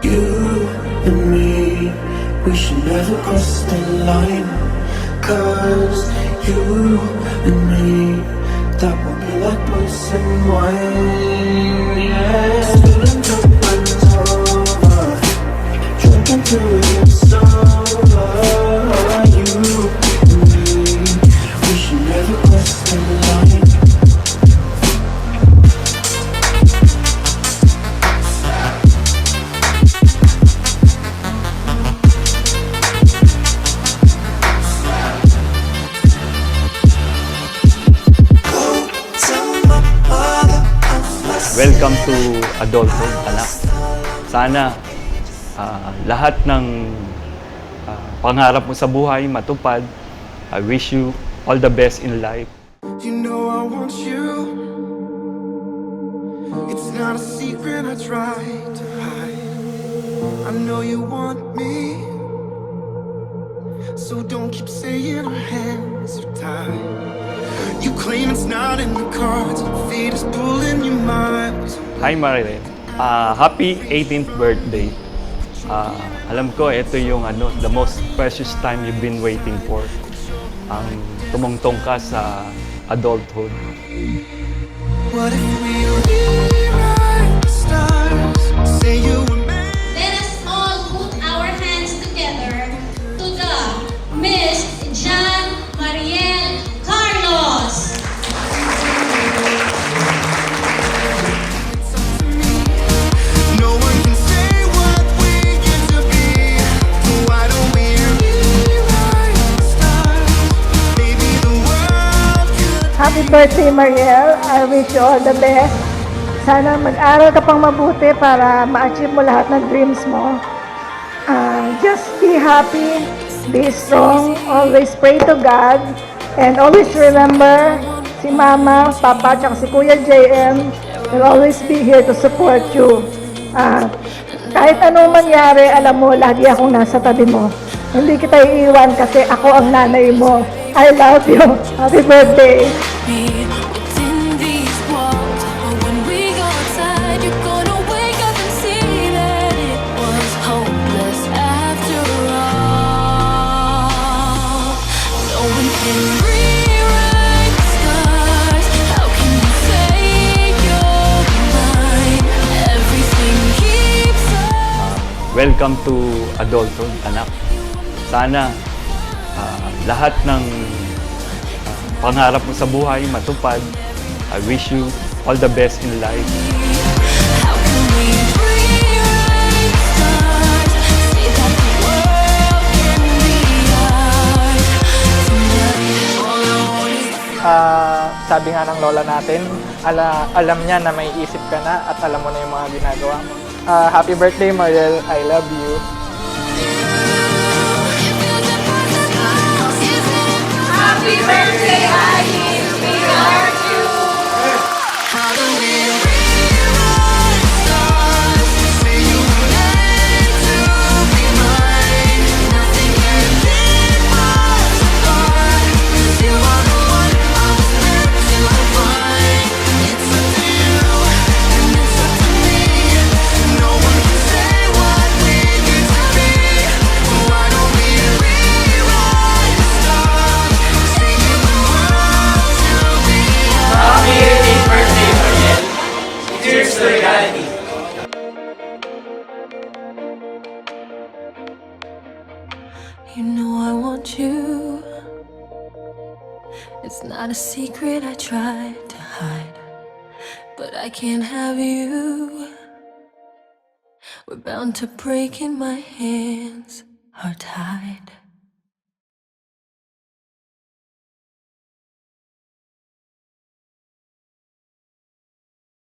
You and me, we should never cross the line. 'Cause you and me, that would be like bliss and wine. Yeah, spilling the wines over, drinking till it's over. You and me, we should never cross the line. Welcome to adulthood, anak. Sana lahat ng pangarap mo sa buhay matupad. I wish you all the best in life. You know I want you. It's not a secret I try to hide. I know you want me. So don't keep saying our hands are tied. You claim it's not in the cards. Fate is pulling you miles. Hi Marilyn, happy 18th birthday. Alam ko ito yung the most precious time you've been waiting for. Ang tumungtong ka sa adulthood. What if we rewrite the stars? Say you were meant. Let us all put our hands together to the Miss Jan Mariel Carlos. No one can say what we get to be. Why don't we rewrite the stars? Maybe the world could. Happy birthday, Mariel. I wish you all the best. Sana mag-aral ka pang mabuti para ma-achieve mo lahat ng dreams mo. Just be happy, be strong, always pray to God, and always remember si Mama, Papa, at si Kuya JM will always be here to support you. Kahit anong mangyari, alam mo, lagi akong nasa tabi mo. Hindi kita iiwan kasi ako ang nanay mo. I love you. Happy birthday. Within these walls, but when we go outside, you're gonna wake up and see that it was hopeless after all. No one can rewrite the scars. How can you say you're mine? Everything keeps us. Welcome to adulthood, anak. Sana lahat ng pangarap mo sa buhay matupad. I wish you all the best in life. How can we rewrite the stars? Say that the world can be ours tonight. Sabi nga ng lola natin, alam niya na may isip ka na at alam mo na yung mga ginagawa mo. Happy birthday, Mariel. I love you. Happy birthday, Aggie! We are you! How do we rewrite the stars? Say you were meant to be mine. Nothing can keep us apart. 'Cause you are the one I was meant to find. It's up to you, and it's up to me. No one can say what we get to be. Why don't we rewrite the stars? Singing the world to be ours. Happy 18th birthday, Mariel. Cheers to reality. You know I want you. It's not a secret I tried to hide, but I can't have you. We're bound to break and my hands are tied.